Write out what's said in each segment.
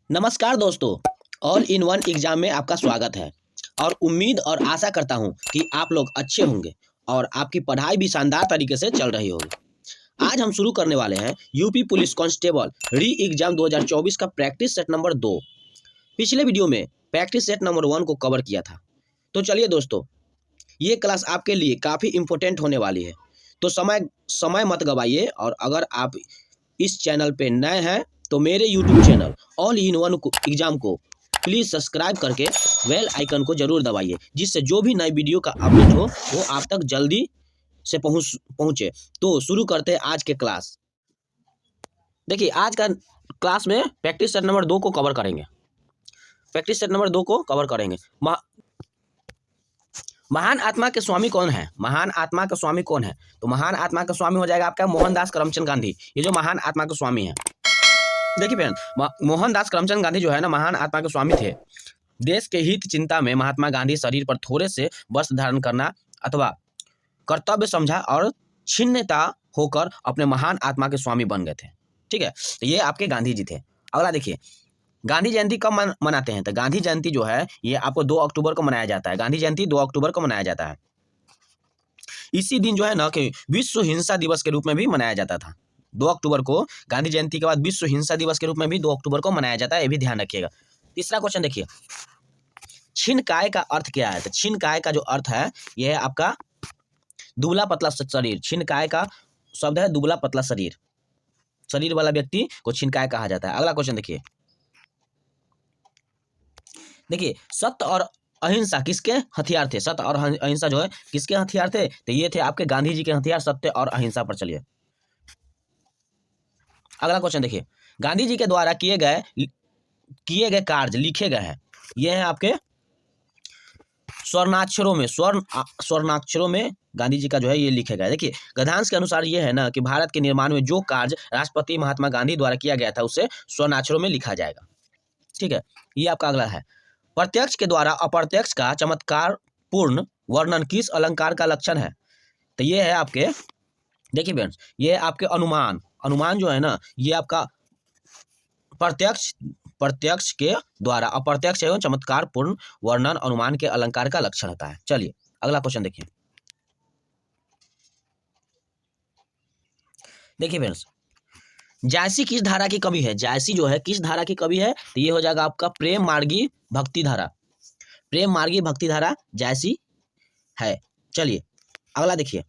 नमस्कार दोस्तों, all in one exam में आपका स्वागत है और उम्मीद और आशा करता हूं कि आप लोग अच्छे होंगे और आपकी पढ़ाई भी शानदार तरीके से चल रही होगी। आज हम शुरू करने वाले हैं यूपी पुलिस कांस्टेबल री एग्जाम 2024 का प्रैक्टिस सेट नंबर 2। पिछले वीडियो में प्रैक्टिस सेट नंबर 1 को कवर किया था। तो चलिए दोस्तों, ये क्लास आपके लिए काफ़ी इम्पोर्टेंट होने वाली है, तो समय मत गवाइए। और अगर आप इस चैनल पे नए हैं तो मेरे YouTube channel all in one exam को प्लीज़ सब्सक्राइब करके बेल आइकन को जरूर दबाइए, जिससे जो भी नई वीडियो का अपडेट हो वो आप तक जल्दी से पहुंचे। तो शुरू करते हैं आज के क्लास। देखिए, आज का क्लास में प्रैक्टिस सेट नंबर 2 को कवर करेंगे। प्रैक्टिस सेट नंबर 2 को कवर करेंगे। महान आत्मा के स्वामी कौन है? महान आत्मा का स्वामी कौन है? तो महान आत्मा का स्वामी हो जाएगा आपका मोहनदास करमचंद गांधी। ये जो महान आत्मा के स्वामी है, देखिए फ्रेंड, मोहनदास करमचंद गांधी जो है ना, महान आत्मा के स्वामी थे। देश के हित चिंता में महात्मा गांधी शरीर पर थोड़े से वस्त्र धारण करना अथवा कर्तव्य समझा और छिन्नता होकर अपने महान आत्मा के स्वामी बन गए थे। ठीक है, तो ये आपके गांधी जी थे। अगला देखिए, गांधी जयंती कब मनाते हैं? तो गांधी जयंती जो है ये आपको 2 अक्टूबर को मनाया जाता है। गांधी जयंती 2 अक्टूबर को मनाया जाता है। इसी दिन जो है ना कि विश्व हिंसा दिवस के रूप में भी मनाया जाता था। 2 अक्टूबर को गांधी जयंती के बाद विश्व हिंसा दिवस के रूप में भी 2 अक्टूबर को मनाया जाता है, ये भी ध्यान रखिएगा। तीसरा क्वेश्चन देखिए, छिन्न काय का अर्थ क्या है? तो छिन्न काय का जो अर्थ है यह है आपका दुबला पतला शरीर। छिन्न काय का शब्द है दुबला पतला शरीर। शरीर वाला व्यक्ति को छिन्न काय कहा जाता है। अगला क्वेश्चन देखिए, सत्य और अहिंसा किसके हथियार थे? सत्य और अहिंसा जो है किसके हथियार थे? तो ये थे आपके गांधी जी के हथियार, सत्य और अहिंसा पर। चलिए अगला क्वेश्चन देखिए, गांधी जी के द्वारा किए गए कार्य लिखे गए हैं। ये है आपके स्वर्णाक्षरों में गांधी जी का जो है ये लिखे गए। देखिए, गद्यांश के अनुसार ये है ना कि भारत के निर्माण में जो कार्य राष्ट्रपति महात्मा गांधी द्वारा किया गया था उसे स्वर्णाक्षरों में लिखा जाएगा। ठीक है, ये आपका अगला है। प्रत्यक्ष के द्वारा अप्रत्यक्ष का चमत्कार पूर्ण वर्णन किस अलंकार का लक्षण है? तो ये है आपके, देखिए फ्रेंड्स, ये आपके अनुमान जो है ना, ये आपका प्रत्यक्ष के द्वारा अप्रत्यक्ष एवं चमत्कार पूर्ण वर्णन अनुमान के अलंकार का लक्षण होता है। चलिए अगला क्वेश्चन देखिए। देखिए फ्रेंड्स, जायसी किस धारा की कवि है? जायसी जो है किस धारा की कवि है? तो ये हो जाएगा आपका प्रेम मार्गी भक्ति धारा। प्रेम मार्गी भक्ति धारा जायसी है। चलिए अगला देखिए,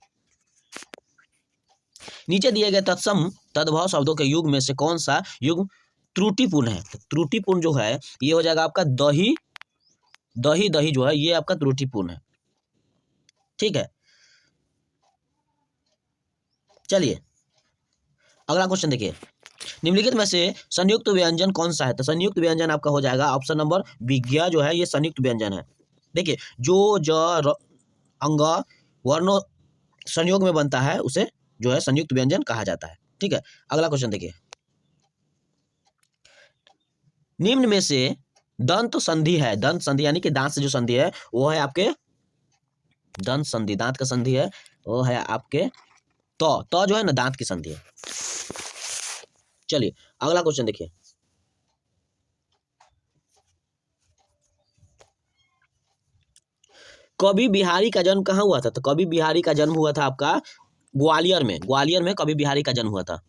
नीचे दिए गए तत्सम तद्भव शब्दों के युग में से कौन सा युग त्रुटिपूर्ण है? तो त्रुटिपूर्ण जो है ये हो जाएगा आपका दही जो है ये आपका त्रुटिपूर्ण है। ठीक है, चलिए अगला क्वेश्चन देखिए, निम्नलिखित में से संयुक्त व्यंजन कौन सा है? तो संयुक्त व्यंजन आपका हो जाएगा ऑप्शन नंबर विज्ञा जो है ये संयुक्त व्यंजन है। देखिए, जो ज अंग वर्णों संयोग में बनता है उसे जो है संयुक्त व्यंजन कहा जाता है। ठीक है, अगला क्वेश्चन देखिए, निम्न में से दंत संधि है, दंत संधि यानी कि दांत से जो संधि है वो है आपके दंत संधि, दांत का संधि है वो है आपके तो जो है ना दांत की संधि है। चलिए अगला क्वेश्चन देखिए, कवि बिहारी का जन्म कहाँ हुआ था? तो कवि बिहारी का जन्म हुआ था आपका ग्वालियर में कवि बिहारी का जन्म हुआ था।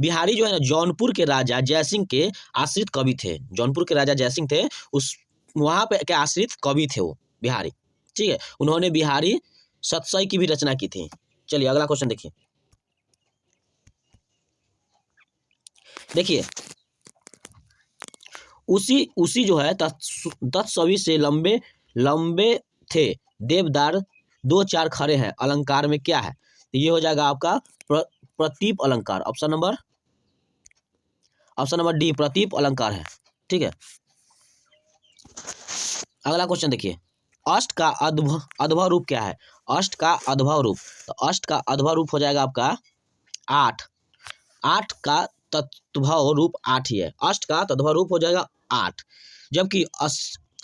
बिहारी जो है ना जौनपुर के राजा जयसिंह के आश्रित कवि थे। जौनपुर के राजा जयसिंह थे, उस वहां पे के आश्रित कवि थे वो बिहारी। ठीक है, उन्होंने बिहारी सतसई की भी रचना की थी। चलिए अगला क्वेश्चन देखिए, उसी जो है तत्सवी से लंबे थे देवदार 2-4 खड़े हैं अलंकार में क्या है? तो ये हो जाएगा आपका प्रतीप अलंकार। ऑप्शन नंबर डी प्रतीप अलंकार है। ठीक है, अगला क्वेश्चन देखिए, अष्ट का अधभव रूप क्या है? अष्ट का अधभव रूप, तो अष्ट का अधभव रूप हो जाएगा आपका 8। 8 का तद्भव रूप 8 ही है। अष्ट का तद्भव रूप हो जाएगा 8, जबकि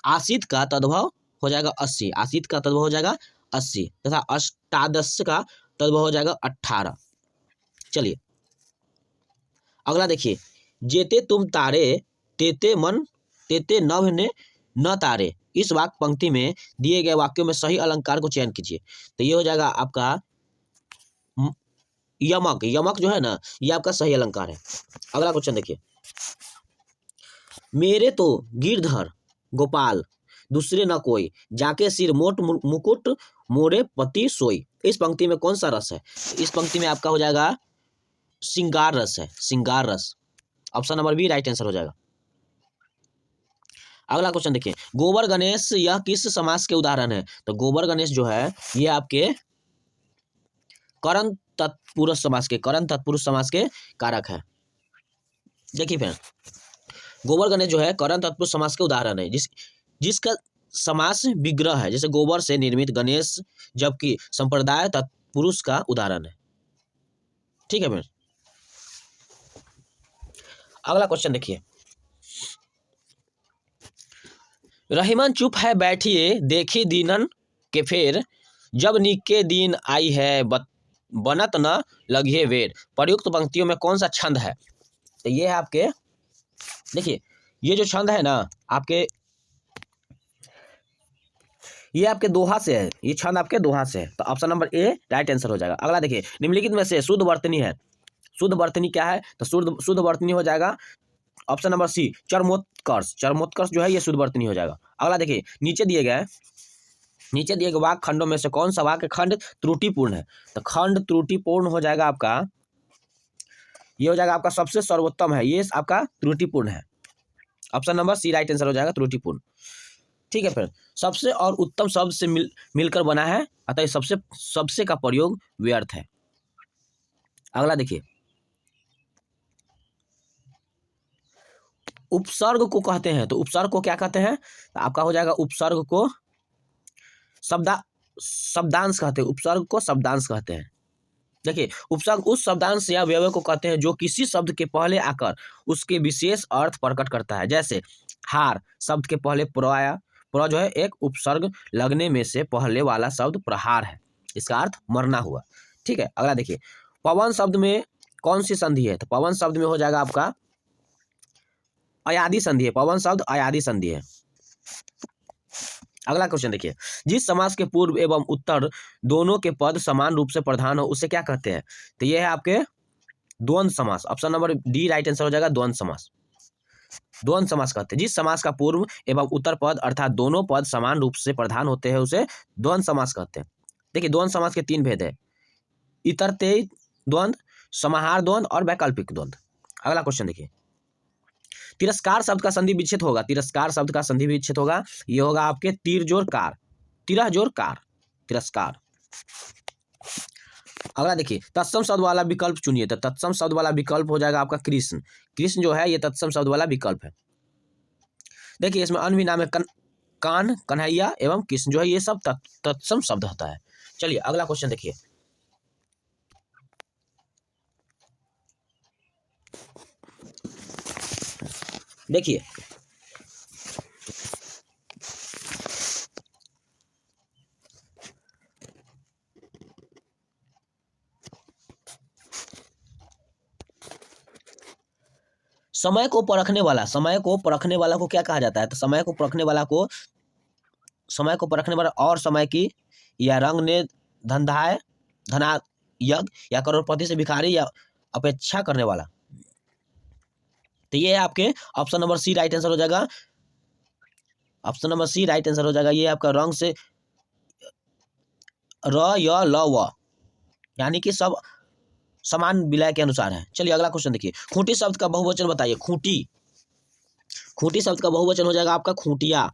आसित का तद्भव हो जाएगा 80। आसित का तद्भव हो जाएगा 80 तथा अष्टादश का तद्भव हो जाएगा 18। चलिए अगला देखिए, जेते तुम तारे तेते मन तेते नभ ने न तारे। इस वाक्य पंक्ति में दिए गए वाक्यों में सही अलंकार को चयन कीजिए। तो ये हो जाएगा आपका यमक। यमक जो है ना, ये आपका सही अलंकार है। अगला क्वेश्चन देखिए, मेरे तो गिरधर गोपाल दूसरे न कोई, जाके सिर मोट मुकुट मोरे पति सोई। इस पंक्ति में कौन सा रस है? इस पंक्ति में आपका हो जाएगा श्रृंगार रस है, श्रृंगार रस। Option number B right answer हो जाएगा। अगला क्वेश्चन देखिए, गोबर गणेश यह किस समास के उदाहरण है? तो गोबर गणेश जो है ये आपके करण तत्पुरुष समास के, करण तत्पुरुष समास के कारक है। देखिए फिर, गोबर गणेश जो है करण तत्पुरुष समास के उदाहरण है, जिसका समास विग्रह है, जैसे गोबर से निर्मित गणेश, जबकि संप्रदाय तत्पुरुष का उदाहरण है। ठीक है फिर, अगला क्वेश्चन देखिए, रहीमन चुप है बैठिए देखी दीनन के फेर, जब निके दिन आई है बनत न लगिए वेर। प्रयुक्त पंक्तियों में कौन सा छंद है? तो ये है आपके, देखिए ये जो छंद है ना आपके, ये आपके दोहा से है, ये छंद आपके दोहा से है। तो option number A right answer हो जाएगा। अगला देखिए, निम्नलिखित में से शुद्ध वर्तनी है। शुद्ध वर्तनी क्या है? तो शुद्ध वर्तनी हो जाएगा ऑप्शन नंबर सी चरमोत्कर्ष। चरमोत्कर्ष जो है ये शुद्ध वर्तनी हो जाएगा। अगला देखिए, नीचे दिए गए वाक्य खंडों में से कौन सा वाक्य खंड त्रुटिपूर्ण है? तो खंड त्रुटिपूर्ण हो जाएगा आपका, ये हो जाएगा आपका सबसे सर्वोत्तम है, ये आपका त्रुटिपूर्ण है। Option number C right answer हो जाएगा, त्रुटिपूर्ण। ठीक है फिर, सबसे और उत्तम शब्द से मिलकर बना है, अतः सबसे का प्रयोग व्यर्थ है। अगला देखिए, उपसर्ग को कहते हैं, तो उपसर्ग को क्या कहते हैं? तो आपका हो जाएगा उपसर्ग को शब्दांश कहते हैं। उपसर्ग को शब्दांश कहते हैं। देखिए, उपसर्ग उस शब्दांश या व्यवय को कहते हैं जो किसी शब्द के पहले आकर उसके विशेष अर्थ प्रकट करता है। जैसे हार शब्द के पहले प्र आया, प्र जो है एक उपसर्ग लगने में से पहले वाला शब्द प्रहार है, इसका अर्थ मरना हुआ। ठीक है, अगला देखिए, पवन शब्द में कौन सी संधि है? तो पवन शब्द में हो जाएगा आपका अयादि संधि है। पवन शब्द अयादि संधि है। अगला क्वेश्चन देखिए, जिस समास के पूर्व एवं उत्तर दोनों के पद समान रूप से प्रधान हो उसे क्या कहते हैं? तो ये है आपके द्वंद्व समास। Option number D right answer हो जाएगा, द्वंद्व समास। द्वंद्व समास कहते हैं जिस समास का पूर्व एवं उत्तर पद अर्थात दोनों पद समान रूप से प्रधान होते हैं उसे द्वंद्व समास कहते हैं। देखिए, द्वंद्व समास के 3 भेद है, इतरतेय द्वंद्व, समाहार द्वंद्व और वैकल्पिक द्वंद्व। अगला क्वेश्चन देखिए, तिरस्कार शब्द का संधि विच्छेद होगा। तिरस्कार शब्द का संधि विच्छेद होगा, ये होगा आपके तीर जोड़ कार, तिरह जोड़ कार, तिरस्कार। अगला देखिए, तत्सम शब्द वाला विकल्प चुनिए। तो तत्सम शब्द वाला विकल्प हो जाएगा आपका कृष्ण। कृष्ण जो है ये तत्सम शब्द वाला विकल्प है। देखिए, इसमें अन्य नाम है कान, कन्हैया एवं कृष्ण, जो है ये सब तत्सम शब्द होता है। चलिए अगला क्वेश्चन देखिए, देखिए समय को परखने वाला, समय को परखने वाला को क्या कहा जाता है? तो समय को परखने वाला और समय की या रंग ने धंधाए धना यज्ञ या करोड़पति से भिखारी या अपेक्षा करने वाला। तो ये है आपके option number C right answer हो जाएगा। Option number C right answer हो जाएगा। ये आपका रंग से र य ल व, यानी कि सब समान विलय के अनुसार है। चलिए अगला क्वेश्चन देखिए, खूंटी शब्द का बहुवचन बताइए। खूंटी शब्द का बहुवचन हो जाएगा आपका खूंटिया।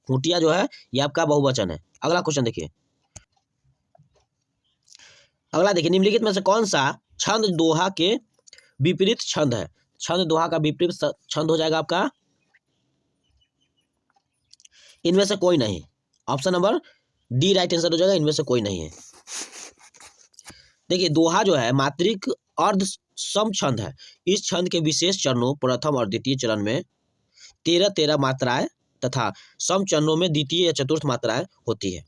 खूंटिया जो है ये आपका बहुवचन है। अगला क्वेश्चन देखिए, निम्नलिखित में से कौन सा छंद दोहा के विपरीत छंद है? छंद दोहा का विपरीत छंद हो जाएगा आपका इनमें से कोई नहीं। Option number D right answer हो जाएगा, इनमें से कोई नहीं है। देखिए, दोहा जो है मात्रिक अर्ध सम छंद है। इस छंद के विशेष चरणों प्रथम और द्वितीय चरण में 13 मात्राएं तथा सम चरणों में द्वितीय या चतुर्थ मात्राएं होती है।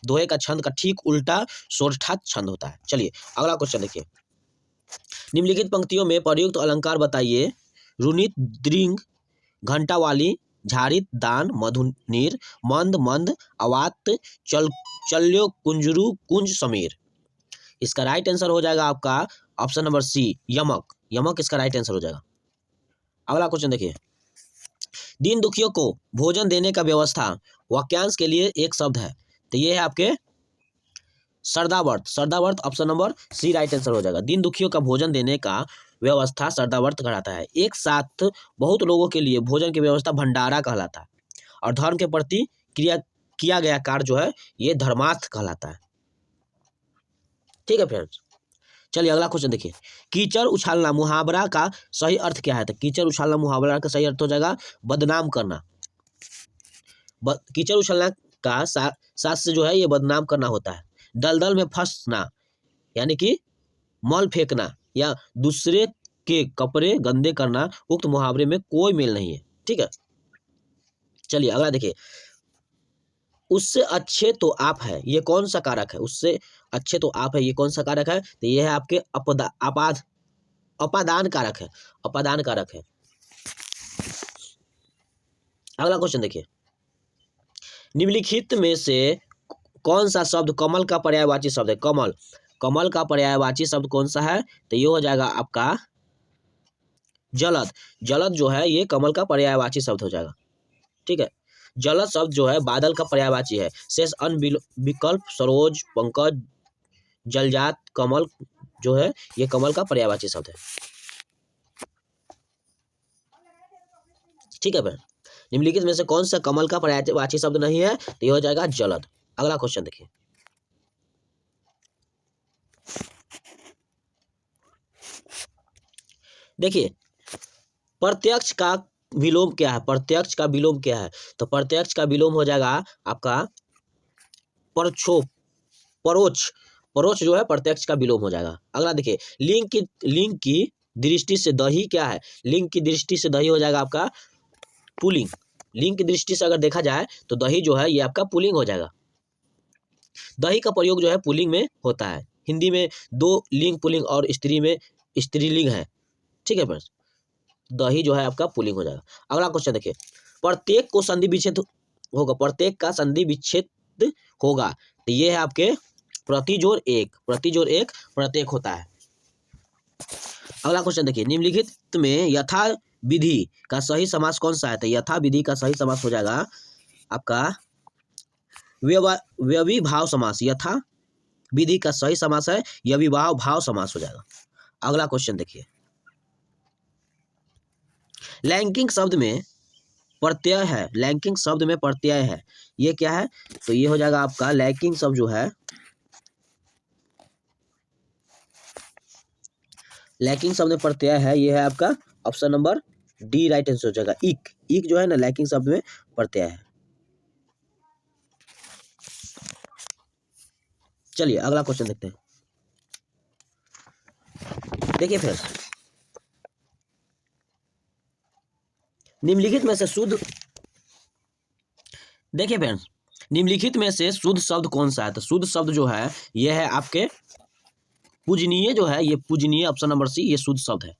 दोहे का छंद का ठीक उल्टा षोडशार्थ छंद होता है। चलिए अगला क्वेश्चन देखिए, निम्नलिखित पंक्तियों में प्रयुक्त अलंकार बताइए रुनित द्रिंग, घंटा वाली, झारित दान, मधुनीर, मंद मंद, अवात, चल्यो कुंजरू कुंज समीर। इसका राइट आंसर हो जाएगा आपका ऑप्शन नंबर सी, यमक। यमक इसका राइट आंसर हो जाएगा। अगला क्वेश्चन देखिए, दीन दुखियों को भोजन देने का व्यवस्था वाक्यांश के लिए एक शब्द है, तो ये है आपके सरदावर्त। सरदावर्त option number C right answer हो जाएगा। दीन दुखियों का भोजन देने का व्यवस्था सरदावर्त कहलाता है। एक साथ बहुत लोगों के लिए भोजन की व्यवस्था भंडारा कहलाता है। और धर्म के प्रति किया गया कार्य जो है ये धर्मार्थ कहलाता है। ठीक है फ्रेंड्स, चलिए अगला क्वेश्चन देखिए, कीचड़ उछालना मुहावरा का सही अर्थ क्या है? तो कीचड़ उछालना मुहावरा का सही अर्थ हो जाएगा बदनाम करना। कीचड़ उछालना का साथ से जो है ये बदनाम करना होता है। दलदल में फंसना यानी कि मल फेंकना या दूसरे के कपड़े गंदे करना उक्त मुहावरे में कोई मेल नहीं है। ठीक है, चलिए अगला देखिए, उससे अच्छे तो आप है, ये कौन सा कारक है? उससे अच्छे तो आप है, ये कौन सा कारक है? तो ये है आपके अपादान कारक है। अपादान कारक है। अगला क्वेश्चन देखिए, निम्नलिखित में से कौन सा शब्द कमल का पर्यायवाची शब्द है? कमल, कमल का पर्यायवाची शब्द कौन सा है? तो ये हो जाएगा आपका जलद। जलद जो है ये कमल का पर्यायवाची शब्द हो जाएगा। ठीक है, जलद शब्द जो है बादल का पर्यायवाची है। शेष अन्य विकल्प सरोज, पंकज, जलजात, कमल जो है ये कमल का पर्यायवाची शब्द है। ठीक है भाई, निम्नलिखित में से कौन सा कमल का पर्यायवाची शब्द नहीं है? तो ये हो जाएगा जलद। अगला क्वेश्चन देखिए, देखिए प्रत्यक्ष का विलोम क्या है? प्रत्यक्ष का विलोम क्या है? तो प्रत्यक्ष का विलोम हो जाएगा आपका परोक्ष। परोक्ष जो है प्रत्यक्ष का विलोम हो जाएगा। अगला देखिए, लिंग की दृष्टि से दही क्या है? लिंग की दृष्टि से दही हो जाएगा आपका पुल्लिंग। लिंग की दृष्टि से अगर देखा जाए तो दही जो है ये आपका पुल्लिंग हो जाएगा। दही का प्रयोग जो है पुल्लिंग में होता है। हिंदी में दो लिंग पुल्लिंग और स्त्री में स्त्रीलिंग है। ठीक है फ्रेंड्स, दही जो है आपका पुल्लिंग हो जाएगा। अगला क्वेश्चन देखिए, प्रत्येक को संधि विच्छेद होगा, प्रत्येक का संधि विच्छेद होगा, तो ये है आपके प्रतिजोर एक। प्रतिजोर एक प्रत्येक होता है। अगला क्वेश्चन देखिए, निम्नलिखित में यथा विधि का सही समास कौन सा है? तो यथा विधि का सही समास हो जाएगा आपका व्यविभाव समास। यथा विधि का सही समास है यविभाव भाव समास हो जाएगा। अगला क्वेश्चन देखिए, लैंगिक शब्द में प्रत्यय है। लैंगिक शब्द में प्रत्यय है, ये क्या है? तो ये हो जाएगा आपका लैंगिक शब्द जो है, लैंगिक शब्द में प्रत्यय है, ये है आपका option number D right answer हो जाएगा। इक, इक जो है ना लैंगिक शब्द में प्रत्यय है। चलिए अगला क्वेश्चन देखते हैं। देखिए फ्रेंड्स, निम्नलिखित में से शुद्ध, देखिए फ्रेंड्स, निम्नलिखित में से शुद्ध शब्द कौन सा है? तो शुद्ध शब्द जो है ये है आपके पूजनीय जो है, ये पूजनीय ऑप्शन नंबर सी ये शुद्ध शब्द है।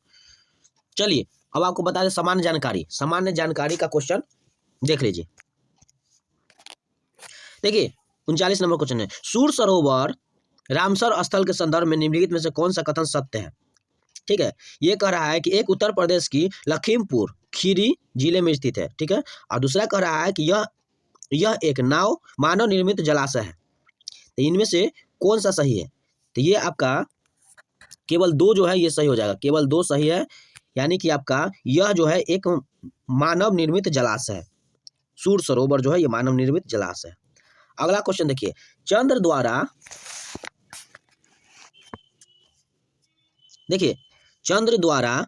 चलिए अब आपको बता दें सामान्य जानकारी। सामान्य जानकारी का क्वेश्चन देख लीजिए। देखिए 39 नंबर क्वेश्चन है, सूर सरोवर रामसर स्थल के संदर्भ में निम्नलिखित में से कौन सा कथन सत्य है? ठीक है, ये कह रहा है कि एक उत्तर प्रदेश की लखीमपुर खीरी जिले में स्थित है। ठीक है, और दूसरा कह रहा है कि यह एक मानव निर्मित जलाशय है। तो इनमें से कौन सा सही है? तो ये आपका केवल दो जो है ये सही हो जाएगा। केवल दो सही है, यानी कि आपका यह जो है एक मानव निर्मित जलाशय है। सूर सरोवर जो है ये मानव निर्मित जलाशय है। अगला क्वेश्चन देखिए, चंद्र द्वारा, देखिए चंद्र द्वारा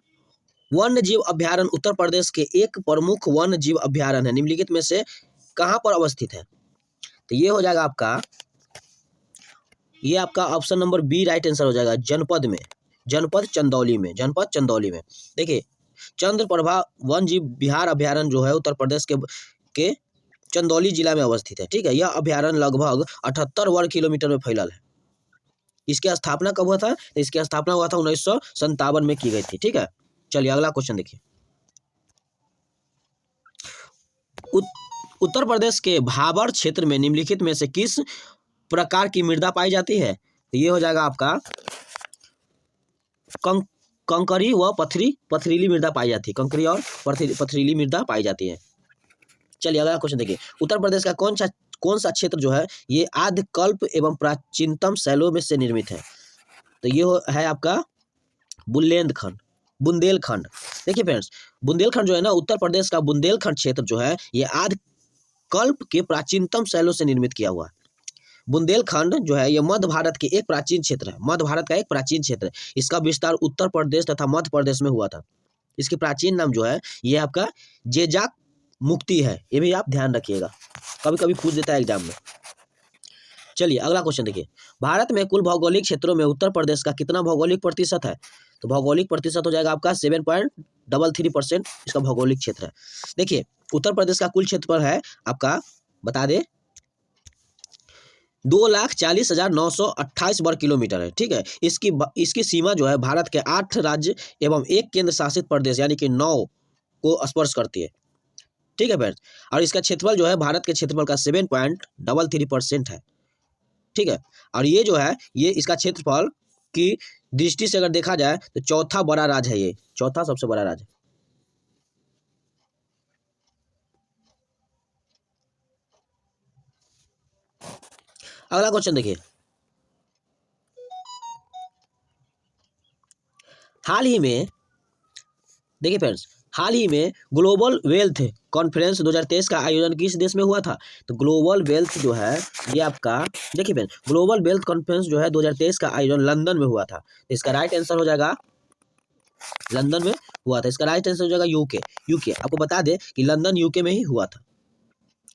वन्य जीव अभ्यारण्य उत्तर प्रदेश के एक प्रमुख वन्य जीव अभ्यारण्य है, निम्नलिखित में से कहां पर अवस्थित है? तो ये हो जाएगा आपका, ये आपका option number B right answer हो जाएगा। जनपद में, जनपद चंदौली में, जनपद चंदौली में। देखिए चंद्रप्रभा वन्य जीव बिहार अभ्यारण्य जो है उत्तर प्रदेश के चंदौली जिला में अवस्थित है। ठीक है, यह अभ्यारण्य लगभग 78 वर्ग किलोमीटर में फैलल है। इसकी स्थापना कब हुआ था? तो इसकी स्थापना हुआ था 1957 में की गई थी। ठीक है, चलिए अगला क्वेश्चन देखिए, उत्तर प्रदेश के भाबर क्षेत्र में निम्नलिखित में से किस प्रकार की मृदा पाई जाती है? तो ये हो जाएगा आपका कंकरी व पथरीली मृदा पाई जाती है। कंकरी और पथरीली मृदा पाई जाती है। चलिए अगला क्वेश्चन देखिए, उत्तर प्रदेश का कौन सा क्षेत्र जो है ये आद्यकल्प एवं प्राचीनतम शैलों में से निर्मित है? तो ये है आपका बुंदेलखंड। देखिए फ्रेंड्स, बुंदेलखंड जो है ना, उत्तर प्रदेश का बुंदेलखंड क्षेत्र जो है ये आद्यकल्प के प्राचीनतम शैलों से निर्मित किया हुआ है। बुंदेलखंड जो है ये मध्य भारत के एक प्राचीन क्षेत्र है, मध्य भारत का एक प्राचीन क्षेत्र है। इसका विस्तार उत्तर प्रदेश तथा मध्य प्रदेश में हुआ था। इसकी प्राचीन नाम जो है ये आपका जेजाक मुक्ति है। ये भी आप ध्यान रखिएगा, कभी कभी पूछ देता है एग्जाम में। चलिए अगला क्वेश्चन देखिए, भारत में कुल भौगोलिक क्षेत्रों में उत्तर प्रदेश का कितना भौगोलिक प्रतिशत है? तो भौगोलिक प्रतिशत हो जाएगा आपका 7.33% इसका भौगोलिक क्षेत्र है। देखिए उत्तर प्रदेश का कुल क्षेत्रफल है आपका, बता दे, 2,40,928 वर्ग किलोमीटर है। ठीक है, इसकी सीमा जो है भारत के 8 राज्य एवं एक केंद्र शासित प्रदेश यानी कि 9 को स्पर्श करती है। ठीक है फ्रेंड्स, और इसका क्षेत्रफल जो है भारत के क्षेत्रफल का 7.33% है। ठीक है, और ये जो है ये इसका क्षेत्रफल की दृष्टि से अगर देखा जाए तो चौथा बड़ा राज्य है, ये चौथा सबसे बड़ा राज्य। अगला क्वेश्चन देखिए, हाल ही में देखिए फ्रेंड्स, हाल ही में ग्लोबल वेल्थ कॉन्फ्रेंस 2023 का आयोजन किस देश में हुआ था? तो ग्लोबल वेल्थ जो है ये आपका, देखिए फ्रेंड्स, ग्लोबल वेल्थ कॉन्फ्रेंस जो है 2023 का आयोजन लंदन में हुआ था। तो इसका राइट आंसर हो जाएगा लंदन में हुआ था। इसका राइट आंसर हो जाएगा यूके। आपको बता दें कि लंदन यूके में ही हुआ था,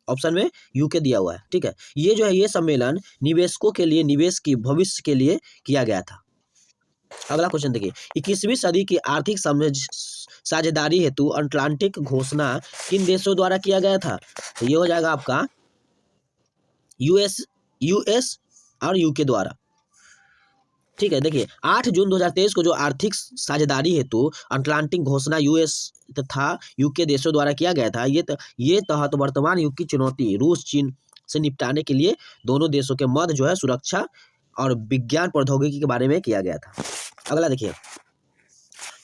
ऑप्शन में यूके दिया हुआ है। ठीक है, ये जो है ये सम्मेलन निवेशकों के लिए निवेश की भविष्य के लिए किया गया था। अगला क्वेश्चन देखिए, 21वीं सदी की आर्थिक साझेदारी हेतु अटलांटिक घोषणा किन देशों द्वारा किया गया था? तो ये हो जाएगा आपका यूएस और यूके द्वारा। ठीक है, देखिए 8 जून 2023 को जो आर्थिक साझेदारी हेतु अटलांटिक घोषणा यूएस तथा यूके देशों द्वारा किया गया था, ये तहत वर्तमान युग की चुनौती रूस चीन से निपटाने के लिए दोनों देशों के मध्य जो है सुरक्षा और विज्ञान प्रौद्योगिकी के बारे में किया गया था। अगला देखिए,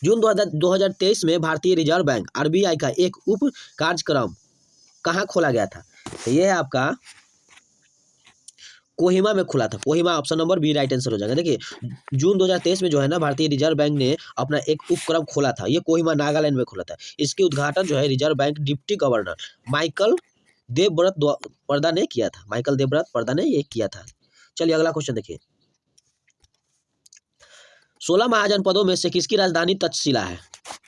जून 2023 में भारतीय रिजर्व बैंक आरबीआई का एक उप कार्यक्रम कहाँ खोला गया था? तो ये है आपका कोहिमा में खुला था। Kohima, option number B right answer हो जाएगा। देखिए जून 2023 में जो है ना भारतीय रिजर्व बैंक ने अपना एक उपक्रम खोला था, ये कोहिमा नागालैंड में खुला था। इसके उद्घाटन जो है reserve bank deputy governor Michael Devvrat पर्दा ने किया था। माइकल देवव्रत पर्दा ने ये किया था। चलिए अगला क्वेश्चन देखिए, 16 महाजनपदों में से किसकी राजधानी तक्षशिला है?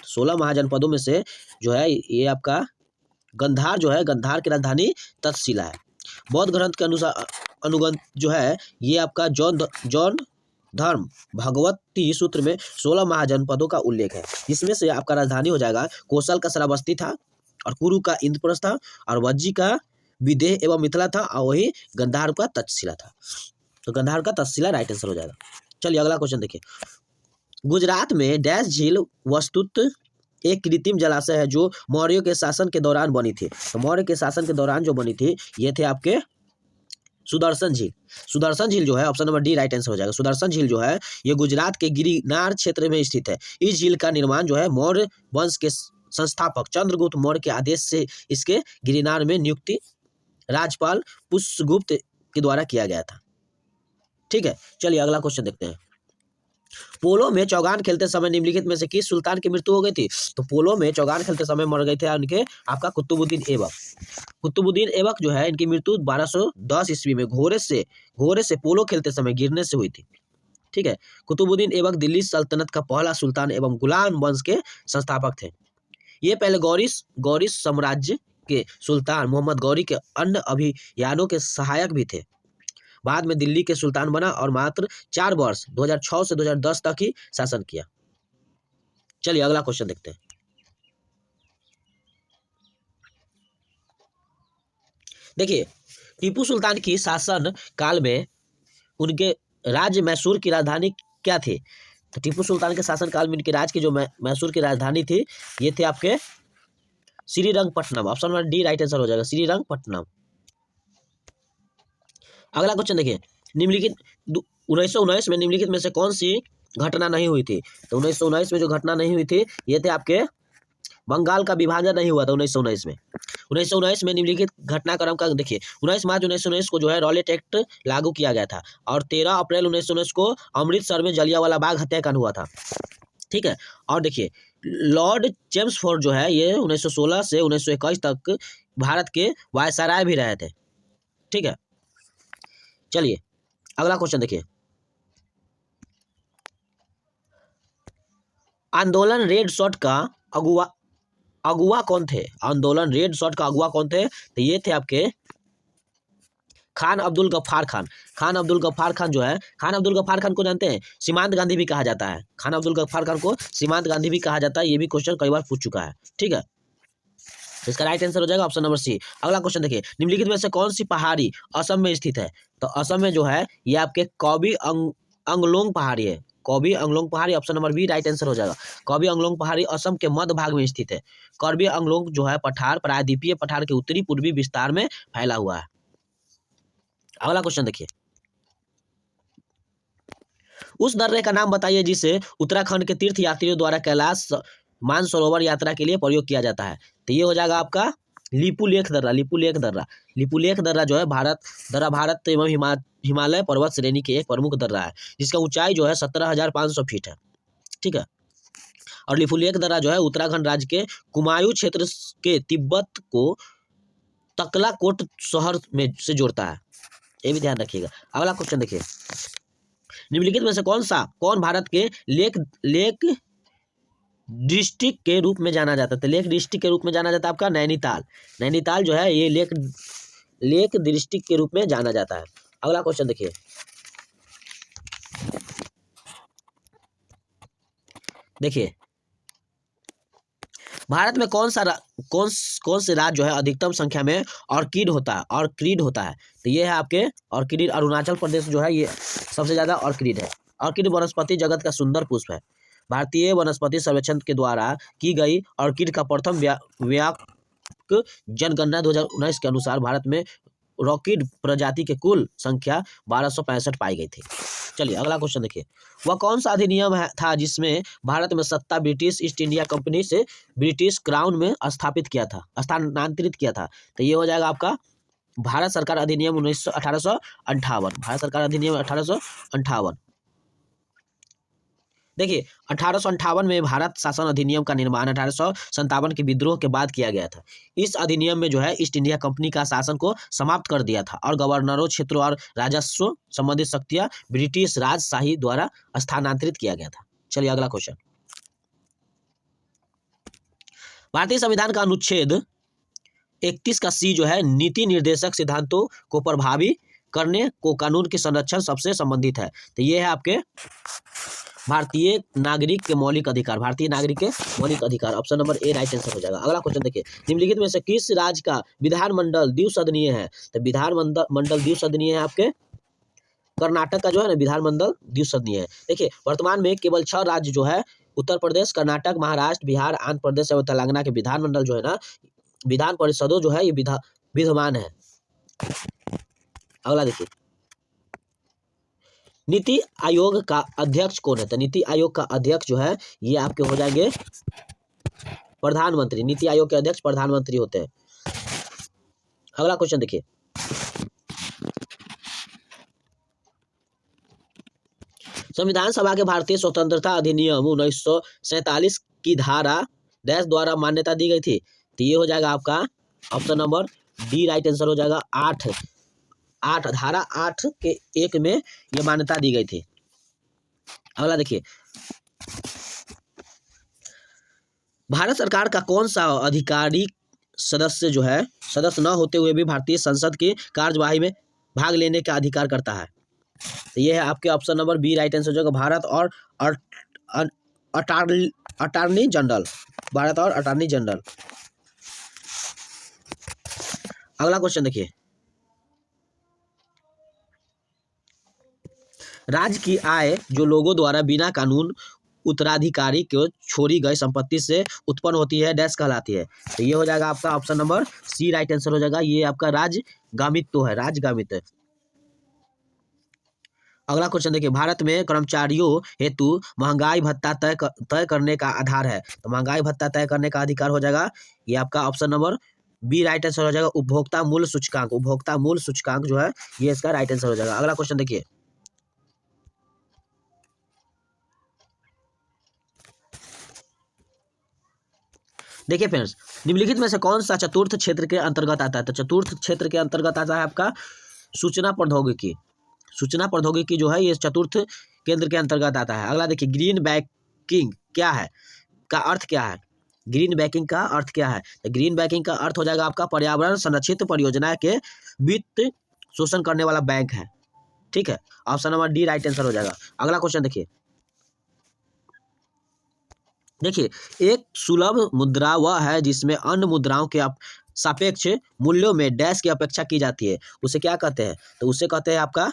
16 महाजनपदों में से जो है ये आपका गंधार जो है, गंधार की राजधानी तक्षशिला है। बौद्ध ग्रंथ के अनुसार अनुगंध जो है ये आपका जौन धर्म भगवती सूत्र में 16 महाजनपदों का उल्लेख है, जिसमें से आपका राजधानी हो जाएगा कौशल का श्रावस्ती था, और कुरु का इंद्रप्रस्थ था, और वज्जी का विदेह एवं मिथिला था, और वही गंधार का तक्षशिला था। तो गंधार का तक्षशिला राइट आंसर हो जाएगा। चलिए अगला क्वेश्चन देखिए, गुजरात में डैश झील वस्तुत एक कृत्रिम जलाशय है जो मौर्यों के शासन के दौरान बनी थी। तो मौर्य के शासन के दौरान जो बनी थी ये थे आपके सुदर्शन झील। सुदर्शन झील जो है option number D right answer हो जाएगा। सुदर्शन झील जो है ये गुजरात के गिरनार क्षेत्र में स्थित है। इस झील का निर्माण जो है मौर्य वंश के संस्थापक चंद्रगुप्त मौर्य के आदेश से इसके गिरनार में नियुक्ति राजपाल पुष्यगुप्त के द्वारा किया गया था। ठीक है, चलिए अगला क्वेश्चन देखते हैं, पोलो में चौगान खेलते समय निम्नलिखित में से किस सुल्तान की मृत्यु हो गई थी? तो पोलो में चौगान खेलते समय मर गए थे उनके आपका कुतुबुद्दीन ऐबक। कुतुबुद्दीन ऐबक जो है इनकी मृत्यु 1210 ईस्वी में घोड़े से पोलो खेलते समय गिरने से हुई थी। ठीक है, कुतुबुद्दीन ऐबक दिल्ली सल्तनत का पहला सुल्तान एवं गुलाम वंश के संस्थापक थे। ये पहले गौरी साम्राज्य के सुल्तान मोहम्मद गौरी के अन्य अभियानों के सहायक भी थे। बाद में दिल्ली के सुल्तान बना और मात्र 4 वर्ष 2006 से 2010 तक ही शासन किया। चलिए अगला क्वेश्चन देखते हैं, देखिए टीपू सुल्तान की शासन काल में उनके राज्य मैसूर की राजधानी क्या थी? तो टीपू सुल्तान के शासन काल में उनके राज्य की जो मैसूर की राजधानी थी ये थे आपके Srirangapatnam, option number D right answer हो जाएगा, श्रीरंगपट्टनम। अगला क्वेश्चन देखिए, निम्नलिखित 1919 में निम्नलिखित में से कौन सी घटना नहीं हुई थी? तो 1919 में जो घटना नहीं हुई थी ये थे आपके बंगाल का विभाजन नहीं हुआ था 1919 में। 1919 में निम्नलिखित घटनाक्रम का देखिए, 19 मार्च 1919 को जो है रॉलेट एक्ट लागू किया गया था और 13 अप्रैल 1919 को अमृतसर में जलियांवाला बाग हत्याकांड हुआ था। ठीक है, और देखिए लॉर्ड चेम्सफोर्ड जो है ये 1916 से 1921 तक भारत के वायसराय भी रहे थे। ठीक है, चलिए अगला क्वेश्चन देखिए, आंदोलन रेड शर्ट का अगुवा कौन थे? आंदोलन रेड शर्ट का अगुवा कौन थे? तो ये थे आपके खान अब्दुल गफ्फार खान। खान अब्दुल गफ्फार खान जो है, खान अब्दुल गफ्फार खान को जानते हैं? सीमांत गांधी भी कहा जाता है। खान अब्दुल गफ्फार खान को सीमांत गांधी भी कहा जाता है, ये भी क्वेश्चन कई बार पूछ चुका है। ठीक है, इसका राइट आंसर हो जाएगा ऑप्शन नंबर सी। अगला क्वेश्चन देखिए, निम्नलिखित में से कौन सी पहाड़ी असम में स्थित है? तो असम में जो है ये आपके कौबी अंगलोंग पहाड़ी है, कौबी अंगलोंग पहाड़ी, option number B right answer हो जाएगा। कौबी अंगलोंग पहाड़ी असम के मध्य भाग में स्थित है। कौबी अंगलोंग जो है पठार, प्रायद्वीपीय पठार के उत्तरी पूर्वी विस्तार में फैला हुआ है। अगला क्वेश्चन देखिए, उस दर्रे का नाम बताइए जिसे उत्तराखंड के तीर्थ यात्रियों द्वारा कैलाश मानसरोवर यात्रा के लिए प्रयोग किया जाता है। तो ये हो जाएगा आपका लिपुलेख दर्रा। लिपुलेख दर्रा, लिपुलेख दर्रा जो है भारत एवं हिमालय पर्वत श्रेणी के एक प्रमुख दर्रा है जिसका ऊंचाई जो है 17,500 फीट है। ठीक है, और लिपुलेख दर्रा जो है उत्तराखंड राज्य के कुमायूं क्षेत्र के तिब्बत को तकलाकोट शहर में से जोड़ता है, ये भी ध्यान रखिएगा। अगला क्वेश्चन देखिए, निम्नलिखित में से कौन भारत के लेक डिस्ट्रिक्ट के रूप में जाना जाता है? तो लेक डिस्ट्रिक्ट के रूप में जाना जाता है आपका नैनीताल। नैनीताल जो है ये लेक डिस्ट्रिक्ट के रूप में जाना जाता है। अगला क्वेश्चन देखिए, भारत में कौन से राज्य जो है अधिकतम संख्या में ऑर्किड होता है? तो ये है आपके ऑर्किड, अरुणाचल प्रदेश जो है ये सबसे ज्यादा ऑर्किड है। ऑर्किड वनस्पति जगत का सुंदर पुष्प है। भारतीय वनस्पति सर्वेक्षण के द्वारा की गई ऑर्किड का प्रथम व्यापक जनगणना 2019 के अनुसार भारत में ऑर्किड प्रजाति के कुल संख्या 1265 पाई गई थी। चलिए अगला क्वेश्चन देखिए, वह कौन सा अधिनियम था जिसमें भारत में सत्ता ब्रिटिश ईस्ट इंडिया कंपनी से ब्रिटिश क्राउन में स्थानांतरित किया था? तो ये हो जाएगा आपका भारत सरकार अधिनियम 1858। भारत सरकार अधिनियम 1858। देखिए 1858 में भारत शासन अधिनियम का निर्माण 1857 के विद्रोह के बाद किया गया था। इस अधिनियम में जो है ईस्ट इंडिया कंपनी का शासन को समाप्त कर दिया था और गवर्नरों, क्षेत्रों और राजस्व संबंधित शक्तियां ब्रिटिश राजशाही द्वारा स्थानांतरित किया गया था। चलिए अगला क्वेश्चन, भारतीय संविधान का अनुच्छेद 31 का सी जो है नीति निर्देशक सिद्धांतों को प्रभावी करने को कानून के संरक्षण सबसे संबंधित है। तो ये है आपके भारतीय नागरिक के मौलिक अधिकार, भारतीय नागरिक के मौलिक अधिकार, option number A right answer हो जाएगा। अगला क्वेश्चन देखिए, निम्नलिखित में से किस राज्य का विधानमंडल द्विसदनीय है? तो विधानमंडल द्विसदनीय है आपके कर्नाटक का जो है ना विधानमंडल द्विसदनीय है। देखिए वर्तमान में केवल 6 राज्य जो है उत्तर प्रदेश, कर्नाटक, महाराष्ट्र, बिहार, आंध्र प्रदेश और तेलंगाना के विधानमंडल जो है ना विधान परिषदों जो है ये विद्यमान है। अगला देखिए, नीति आयोग का अध्यक्ष कौन है? तो नीति आयोग का अध्यक्ष जो है ये आपके हो जाएंगे प्रधानमंत्री। नीति आयोग के अध्यक्ष प्रधानमंत्री होते हैं। अगला क्वेश्चन देखिए, संविधान सभा के भारतीय स्वतंत्रता अधिनियम 1947 की धारा डैश द्वारा मान्यता दी गई थी? तो ये हो जाएगा आपका option number D right answer हो जाएगा। 8 धारा 8 के 1 में ये मान्यता दी गई थी। अगला देखिए, भारत सरकार का कौन सा अधिकारी सदस्य न होते हुए भी भारतीय संसद की कार्यवाही में भाग लेने का अधिकार करता है? तो ये है आपके option number B right answer हो जाएगा, भारत और अटॉर्नी जनरल, भारत और अटॉर्नी जनरल। अगला क्वेश्चन देखिए, राज्य की आय जो लोगों द्वारा बिना कानून उत्तराधिकारी को छोड़ी गई संपत्ति से उत्पन्न होती है डैश कहलाती है। तो ये हो जाएगा आपका option number C right answer हो जाएगा। ये आपका राजगामित्व है, राजगामित्व। अगला क्वेश्चन देखिए, भारत में कर्मचारियों हेतु महंगाई भत्ता तय करने का आधार है। तो महंगाई भत्ता तय करने का अधिकार हो जाएगा ये आपका option number B right answer हो जाएगा, उपभोक्ता मूल्य सूचकांक। उपभोक्ता मूल्य सूचकांक जो है ये इसका राइट आंसर हो जाएगा। अगला क्वेश्चन देखिए, देखिए फ्रेंड्स, निम्नलिखित में से कौन सा चतुर्थ क्षेत्र के अंतर्गत आता है। तो चतुर्थ क्षेत्र के अंतर्गत आता है आपका सूचना प्रौद्योगिकी। सूचना प्रौद्योगिकी जो है ये चतुर्थ केंद्र के अंतर्गत आता है। अगला देखिए, ग्रीन बैंकिंग क्या है, का अर्थ क्या है। ग्रीन बैंकिंग का अर्थ क्या है। तो ग्रीन बैंकिंग का अर्थ हो जाएगा आपका पर्यावरण संरक्षित परियोजना के वित्त शोषण करने वाला बैंक है। ठीक है, option number D right answer हो जाएगा। अगला क्वेश्चन देखिए, एक सुलभ मुद्रा वह है जिसमें अन्य मुद्राओं के सापेक्ष मूल्यों में डैश की अपेक्षा की जाती है, उसे क्या कहते हैं। तो उसे कहते हैं आपका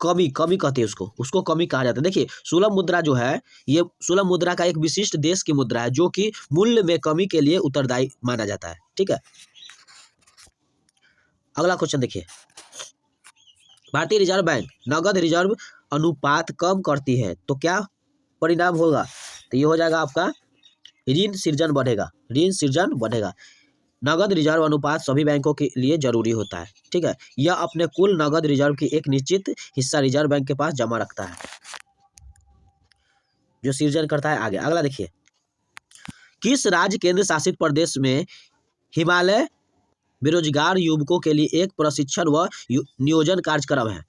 कमी कहते हैं उसको कमी कहा जाता है। देखिए, सुलभ मुद्रा जो है ये सुलभ मुद्रा का एक विशिष्ट देश की मुद्रा है जो कि मूल्य में कमी के लिए उत्तरदायी माना जाता है। ठीक है, अगला क्वेश्चन देखिए, भारतीय रिजर्व बैंक नगद रिजर्व अनुपात कम करती है तो क्या परिणाम होगा। तो ये हो जाएगा आपका ऋण सृजन बढ़ेगा, ऋण सृजन बढ़ेगा। नगद रिजर्व अनुपात सभी बैंकों के लिए जरूरी होता है। ठीक है, यह अपने कुल नगद रिजर्व की एक निश्चित हिस्सा रिजर्व बैंक के पास जमा रखता है जो सृजन करता है। आगे अगला देखिए, किस राज्य केंद्र शासित प्रदेश में हिमालय बेरोजगार युवकों के लिए एक प्रशिक्षण व नियोजन कार्यक्रम है।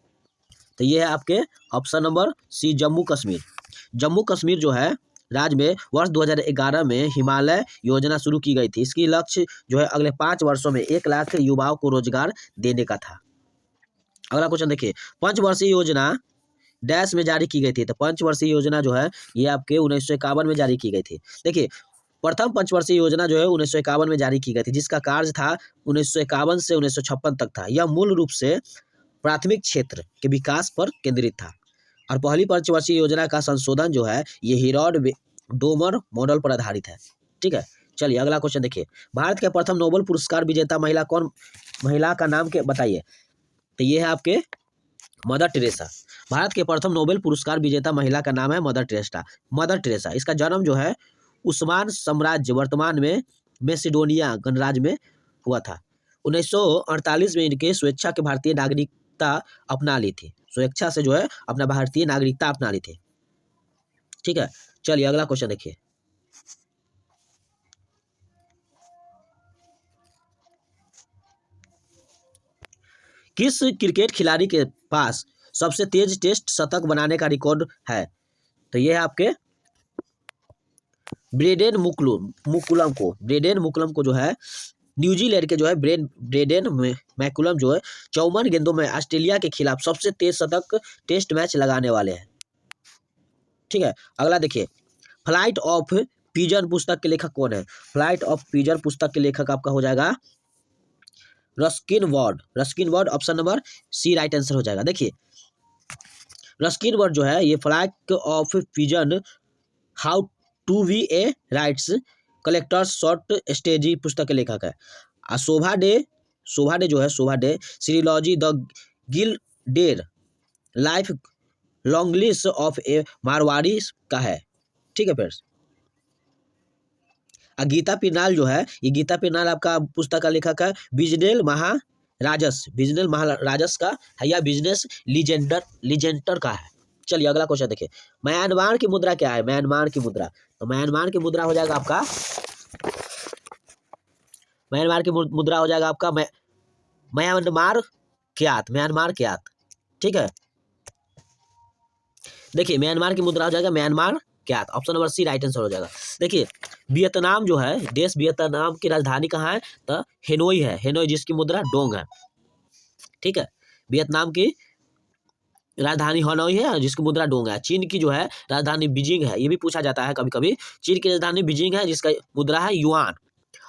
तो ये है आपके option number C Jammu Kashmir. Jammu Kashmir जो है राज्य में वर्ष 2011 में हिमालय योजना शुरू की गई थी। इसकी लक्ष्य जो है अगले 5 वर्षों में 1 लाख युवाओं को रोजगार देने का था। अगला क्वेश्चन देखिए, पंचवर्षीय योजना डैश में जारी की गई थी। तो पंचवर्षीय योजना जो है ये आपके 1951 में जारी की गई थी। देखिए, प्रथम पंचवर्षीय योजना जो है 1951 में जारी की गई थी जिसका कार्य था 1951 से 1956 तक था। यह मूल रूप से प्राथमिक क्षेत्र के विकास पर केंद्रित था और पहली पंचवर्षीय योजना का संशोधन जो है ये हेरोल्ड डोमर मॉडल पर आधारित है। ठीक है, चलिए अगला क्वेश्चन देखिए, भारत के प्रथम नोबेल पुरस्कार विजेता महिला का नाम के बताइए। तो ये है आपके मदर टेरेसा। भारत के प्रथम नोबेल पुरस्कार विजेता महिला का नाम है मदर टेरेसा। इसका जन्म जो है उस्मान साम्राज्य वर्तमान में मैसेडोनिया गणराज्य में हुआ था। 1948 में इनके स्वेच्छा के भारतीय नागरिकता अपना ली थी। स्वेच्छा से जो है अपना भारतीय नागरिकता अपना ली थी। ठीक है, चलिए अगला क्वेश्चन देखिए, किस क्रिकेट खिलाड़ी के पास सबसे तेज टेस्ट शतक बनाने का रिकॉर्ड है। तो ये है आपके ब्रेडेन मुकुलम को जो है न्यूजीलैंड के जो है ब्रेडेन मैकुलम जो है 54 गेंदों में ऑस्ट्रेलिया के खिलाफ सबसे तेज शतक टेस्ट मैच लगाने वाले हैं। ठीक है, अगला देखिए, फ्लाइट ऑफ पिजन पुस्तक के लेखक कौन है। फ्लाइट ऑफ पिजन पुस्तक के लेखक आपका हो जाएगा रस्किन वर्ड। Option number C right answer हो जाएगा। देखिए, रस्किन वर्ड जो है ये flight of pigeon how to be a writes collectors short story पुस्तक के लेखक है। शोभा डे सीरियोलॉजी the gilded life long list of a Marwari का है। ठीक है, फिर गीता पिनाल जो है ये गीता पिनाल आपका पुस्तक का लेखक है बिजनेल महाराजस का है या बिजनेस लीजेंडर का है। चलिए अगला क्वेश्चन देखिए, म्यांमार की मुद्रा क्या है। म्यांमार की मुद्रा, तो म्यांमार की मुद्रा हो जाएगा आपका म्यांमार क्यात। ठीक है, देखिए म्यांमार की मुद्रा हो जाएगा Myanmar kyat. Option number C right answer हो जाएगा। देखिए, वियतनाम जो है देश वियतनाम की राजधानी कहाँ है। तो हेनोई है, हेनोई जिसकी मुद्रा डोंग है। ठीक है, वियतनाम की राजधानी हनोई है जिसकी मुद्रा डोंग है। चीन की जो है राजधानी बीजिंग है, ये भी पूछा जाता है कभी कभी। चीन की राजधानी बीजिंग है जिसका मुद्रा है युआन।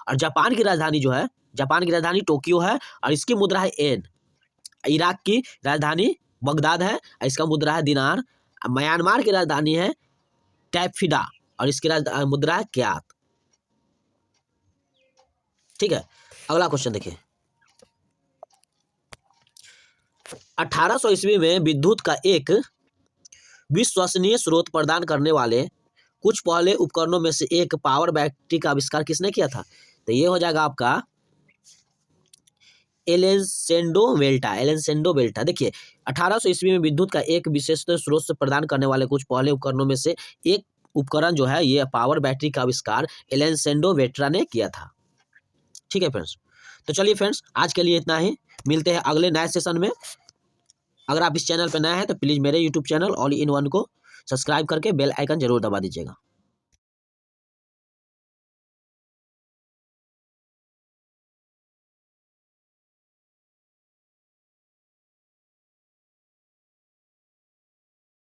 और जापान की राजधानी जो है टोक्यो है और इसकी मुद्रा है एन। इराक की राजधानी बगदाद है, इसका मुद्रा है दिनार। म्यांमार की राजधानी है टैफिडा और इसकी मुद्रा है क्यात। ठीक है, अगला क्वेश्चन देखिए। 1800 ईस्वी में विद्युत का एक विश्वसनीय स्रोत प्रदान करने वाले कुछ पहले उपकरणों में से एक पावर बैटरी का आविष्कार किसने किया था? तो ये हो जाएगा आपका एलेंसेंडो वेल्टा। देखिए 1800 ईस्वी में विद्युत का एक विशेष स्रोत से प्रदान करने वाले कुछ पहले उपकरणों में से एक उपकरण जो है ये पावर बैटरी का आविष्कार एलेंसेंडो वेल्टा ने किया था। ठीक है फ्रेंड्स, तो चलिए फ्रेंड्स आज के लिए इतना ही, मिलते हैं अगले नए सेशन में। अगर आप इस चैनल पर नए हैं तो प्लीज़ मेरे YouTube channel all in one को सब्सक्राइब करके बेल आइकन जरूर दबा दीजिएगा।